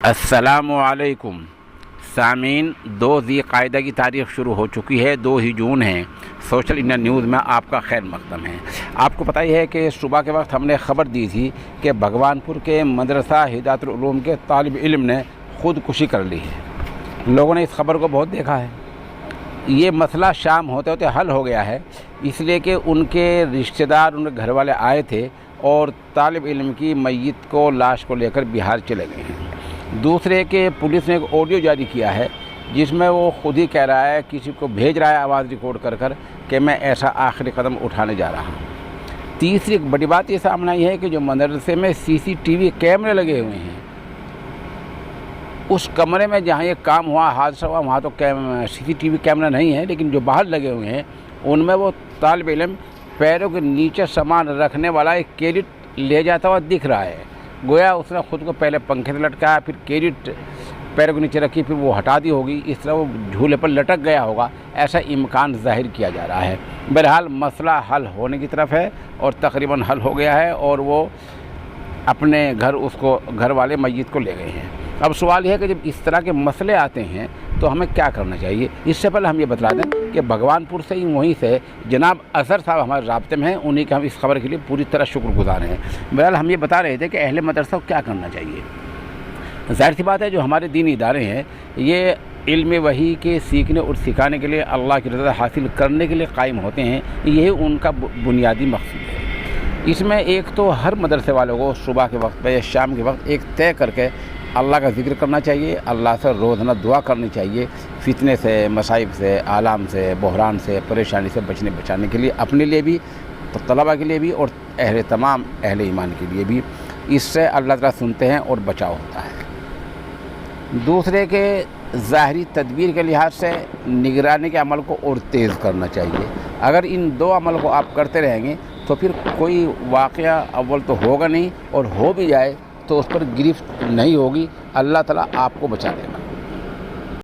अस्सलामुअलैकुम सामीन। 2 ज़िलक़ाइदा की तारीख़ शुरू हो चुकी है, 2 ही जून है। सोशल इंडिया न्यूज़ में आपका खैर मक़दम है। आपको पता ही है कि सुबह के वक्त हमने ख़बर दी थी कि भगवानपुर के मदरसा हिदायतुल उलूम के तालिब इल्म ने ख़ुदकुशी कर ली है। लोगों ने इस ख़बर को बहुत देखा है। ये मसला शाम होते होते हल हो गया है, इसलिए कि उनके रिश्तेदार, उनके घर वाले आए थे और तालिब इल्म की मैयत को, लाश को लेकर बिहार चले गए हैं। दूसरे के पुलिस ने एक ऑडियो जारी किया है जिसमें वो खुद ही कह रहा है, किसी को भेज रहा है आवाज़ रिकॉर्ड कर कि मैं ऐसा आखिरी कदम उठाने जा रहा हूँ। तीसरी एक बड़ी बात ये सामने आई है कि जो मदरसे में CCTV कैमरे लगे हुए हैं, उस कमरे में जहाँ ये काम हुआ, हादसा हुआ, वहाँ तो CCTV कैमरा नहीं है, लेकिन जो बाहर लगे हुए हैं उनमें वो तालिब इल्म पैरों के नीचे सामान रखने वाला एक कैरेट ले जाता हुआ दिख रहा है। गोया उसने ख़ुद को पहले पंखे से लटकाया, फिर कैरेट पैरों के नीचे रखी, फिर वो हटा दी होगी, इस तरह वो झूले पर लटक गया होगा, ऐसा इम्कान ज़ाहिर किया जा रहा है। बहरहाल मसला हल होने की तरफ है और तकरीबन हल हो गया है और वो अपने घर, उसको घर वाले मैयत को ले गए हैं। अब सवाल यह है कि जब इस तरह के मसले आते हैं तो हमें क्या करना चाहिए। इससे पहले हम ये बता दें कि भगवानपुर से ही, वहीं से जनाब अज़हर साहब हमारे राब्ते में हैं, उन्हीं के हम इस खबर के लिए पूरी तरह शुक्रगुज़ार हैं। बहरहाल हम ये बता रहे थे कि अहले मदरसा को क्या करना चाहिए। ज़ाहिर सी बात है, जो हमारे दीनी इदारे हैं ये इल्म वही के सीखने और सिखाने के लिए, अल्लाह की रज़ा हासिल करने के लिए कायम होते हैं। यही उनका बुनियादी मकसद है। इसमें एक तो हर मदरसे वालों को सुबह के वक्त या शाम के वक्त एक तय करके अल्लाह का ज़िक्र करना चाहिए, अल्लाह से रोज़ाना दुआ करनी चाहिए, फितने से, मसाइब से, आलाम से, बहरान से, परेशानी से बचाने के लिए, अपने लिए भी, तो तलबा के लिए भी और तमाम अहले ईमान के लिए भी। इससे अल्लाह ताला सुनते हैं और बचाव होता है। दूसरे के ज़ाहरी तदबीर के लिहाज से निगरानी के अमल को और तेज़ करना चाहिए। अगर इन 2 अमल को आप करते रहेंगे तो फिर कोई वाक़या अव्वल तो होगा नहीं, और हो भी जाए तो उस पर गिरफ्त नहीं होगी। अल्लाह ताला आपको बचा देगा।